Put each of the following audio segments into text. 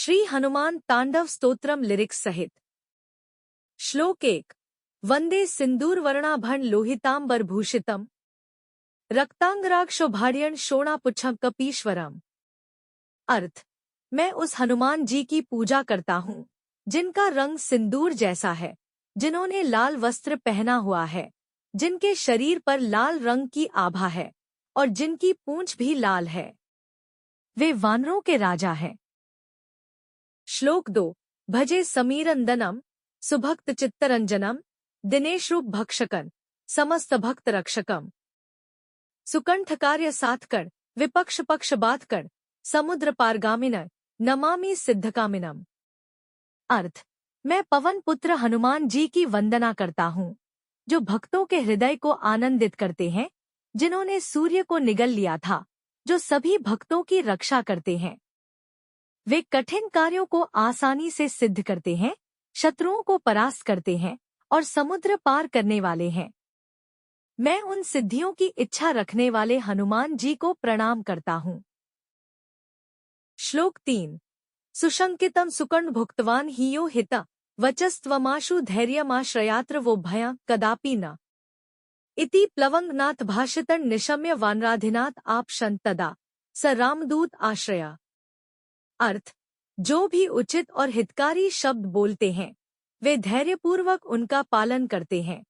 श्री हनुमान तांडव स्तोत्रम लिरिक्स सहित। श्लोक 1। वंदे सिंदूरवर्णाभं लोहितांबर भूषितम रक्तांगराक्षोभाड्यन शोणापुच्छम कपीश्वरम। अर्थ। मैं उस हनुमान जी की पूजा करता हूँ जिनका रंग सिंदूर जैसा है, जिन्होंने लाल वस्त्र पहना हुआ है, जिनके शरीर पर लाल रंग की आभा है और जिनकी पूंछ भी लाल है। वे वानरों के राजा हैं। श्लोक 2। भजे समीरंदनम सुभक्त चित्तरंजनम दिनेशरूप भक्षकन समस्त भक्त रक्षकम। सुकंठ कार्य साधकण विपक्ष पक्ष बाधकण समुद्र पारगामिन नमामि सिद्धकामिनम। अर्थ। मैं पवन पुत्र हनुमान जी की वंदना करता हूँ, जो भक्तों के हृदय को आनंदित करते हैं, जिन्होंने सूर्य को निगल लिया था, जो सभी भक्तों की रक्षा करते हैं। वे कठिन कार्यों को आसानी से सिद्ध करते हैं, शत्रुओं को परास्त करते हैं और समुद्र पार करने वाले हैं। मैं उन सिद्धियों की इच्छा रखने वाले हनुमान जी को प्रणाम करता हूँ। श्लोक 3। सुशंकितम सुकंड भुक्तवान हियो हित वचस्त्वमाशु धैर्यमाश्रयात्र वो भय कदापि न इति प्लवंगनाथ भाषितं निशम्य वानराधिनाथ आप तदा स रामदूत आश्रया। अर्थ। जो भी उचित और हितकारी शब्द बोलते हैं, वे धैर्यपूर्वक उनका पालन करते हैं।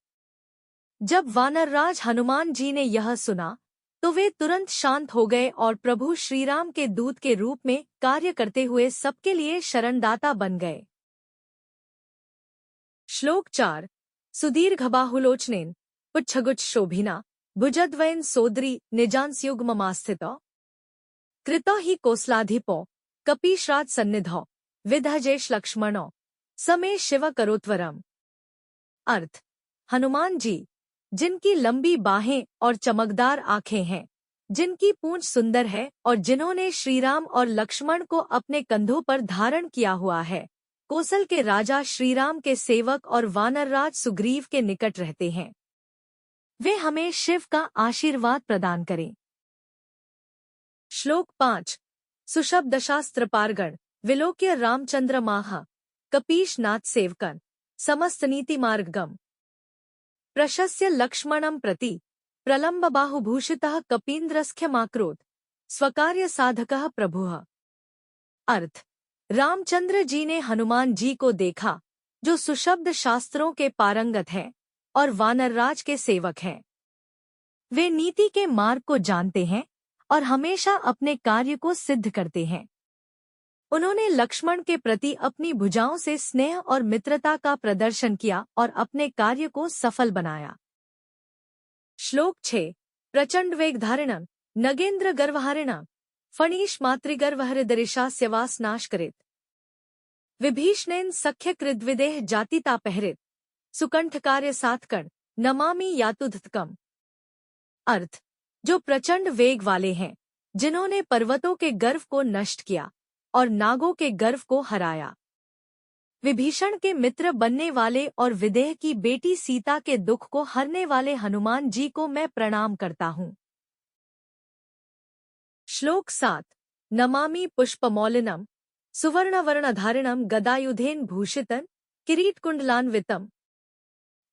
जब वानरराज हनुमान जी ने यह सुना तो वे तुरंत शांत हो गए और प्रभु श्रीराम के दूत के रूप में कार्य करते हुए सबके लिए शरणदाता बन गए। श्लोक 4। सुदीर्घबाहुलोचनेन पुच्छगुच्छ शोभिना भुजद्वयन सोदरी निजांस्युग्ममास्थितो कृतो हि कोसलाधिपो कपीश्राज सन्निधौ विधजेश लक्ष्मणो समे शिव करोत्वरम। अर्थ। हनुमान जी, जिनकी लंबी बाहें और चमकदार आंखें हैं, जिनकी पूंछ सुंदर है और जिन्होंने श्रीराम और लक्ष्मण को अपने कंधों पर धारण किया हुआ है, कोसल के राजा श्रीराम के सेवक और वानरराज सुग्रीव के निकट रहते हैं। वे हमें शिव का आशीर्वाद प्रदान करें। श्लोक 5। सुशब्दशास्त्र पारगण विलोक्य रामचंद्र माह कपीश नाथ सेवकन समस्त नीति मार्गम प्रशस्य लक्ष्मणं प्रति प्रलम्ब बाहुभूषितः कपीन्द्रस्ख्यमाक्रोध स्वकार्य साधकः प्रभुः। अर्थ। रामचंद्र जी ने हनुमान जी को देखा, जो सुशब्द शास्त्रों के पारंगत हैं और वानरराज के सेवक हैं। वे नीति के मार्ग को जानते हैं और हमेशा अपने कार्य को सिद्ध करते हैं। उन्होंने लक्ष्मण के प्रति अपनी भुजाओं से स्नेह और मित्रता का प्रदर्शन किया और अपने कार्य को सफल बनाया। श्लोक 6। प्रचंड वेगधारिणं नगेंद्र गर्वहारिणं फणीश मातृगर्वहृदरिशास्यवास नाश करेत विभीषणेन सख्य कृद्विदेह जातिता पहरित सुकंठ कार्य साधकण नमामि यातुधकम। अर्थ। जो प्रचंड वेग वाले हैं, जिन्होंने पर्वतों के गर्व को नष्ट किया और नागों के गर्व को हराया। विभीषण के मित्र बनने वाले और विदेह की बेटी सीता के दुख को हरने वाले हनुमान जी को मैं प्रणाम करता हूँ। श्लोक 7। नमामि पुष्पमौलिनम सुवर्णवर्णधारिणम गदायुधेन भूषितं किरीटकुंडलान्वितम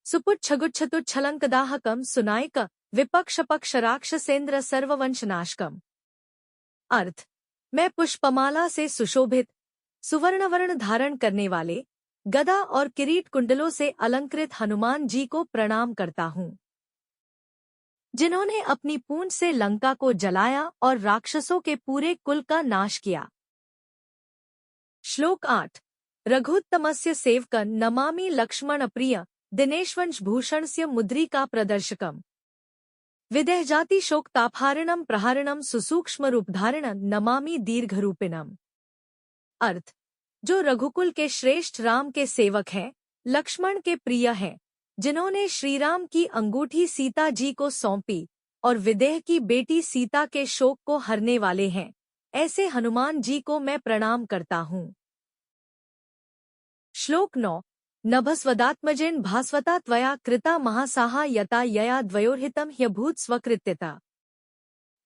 सुपुच्छगुच्छतुच्छलंकदाहकम सुनायक विपक्ष पक्ष राक्षसेन्द्र सर्ववंशनाशकम। अर्थ। मैं पुष्पमाला से सुशोभित, सुवर्णवर्ण धारण करने वाले, गदा और किरीट कुंडलों से अलंकृत हनुमान जी को प्रणाम करता हूँ, जिन्होंने अपनी पूंछ से लंका को जलाया और राक्षसों के पूरे कुल का नाश किया। श्लोक 8। रघुत्तमस्य सेवकं नमामि लक्ष्मण प्रिय दिनेशवंश भूषणस्य मुद्रिका प्रदर्शकम विदेह जाति शोक तापहारिणम प्रहारिणम सुसूक्ष्म रूपधारिणं नमामि दीर्घरूपिणम। अर्थ। जो रघुकुल के श्रेष्ठ राम के सेवक हैं, लक्ष्मण के प्रिय हैं, जिन्होंने श्रीराम की अंगूठी सीता जी को सौंपी और विदेह की बेटी सीता के शोक को हरने वाले हैं, ऐसे हनुमान जी को मैं प्रणाम करता हूँ। श्लोक 9। नभस्वदात्मजेन भास्वता त्वया कृता महासाहा यता यया द्वयोर्हितं ह्यभूत स्वकृत्यता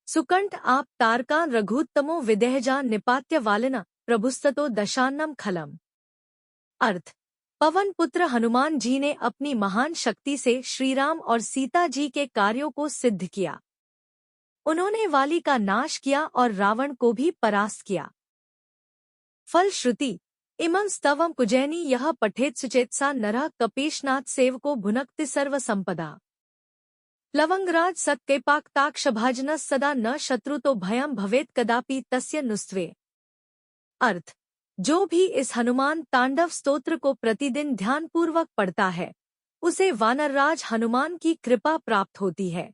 सुकंठ आप तारकान रघुत्तमो विदेहजा निपात्य वालिना प्रभुस्ततो दशान्नम खलम। अर्थ, पवन पुत्र हनुमान जी ने अपनी महान शक्ति से श्रीराम और सीता जी के कार्यों को सिद्ध किया। उन्होंने वाली का नाश किया और रावण को भी परास्त किया। फलश्रुति इमं स्तवम कुजैनी यह पठेत सुचेतसा नरः कपीशनाथ सेवको भुनक्ति सर्व संपदा। लवंगराज सत्केपाक्ताक्ष भाजन सदा न शत्रु तो भयं भवेत कदापि तस्य नुस्त्वे। अर्थ, जो भी इस हनुमान तांडव स्तोत्र को प्रतिदिन ध्यानपूर्वक पढ़ता है, उसे वानरराज हनुमान की कृपा प्राप्त होती है।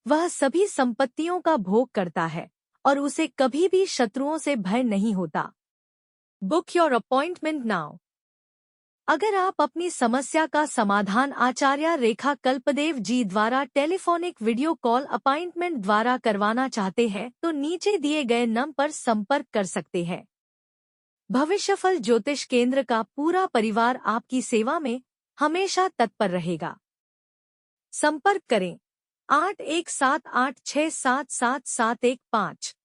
वह सभी संपत्तियों का भोग करता है और उसे कभी भी शत्रुओं से भय नहीं होता। Book your appointment now. अगर आप अपनी समस्या का समाधान आचार्य रेखा कल्पदेव जी द्वारा टेलीफोनिक वीडियो कॉल अपॉइंटमेंट द्वारा करवाना चाहते हैं तो नीचे दिए गए नंबर पर संपर्क कर सकते हैं। भविष्यफल ज्योतिष केंद्र का पूरा परिवार आपकी सेवा में हमेशा तत्पर रहेगा। संपर्क करें 8178677715।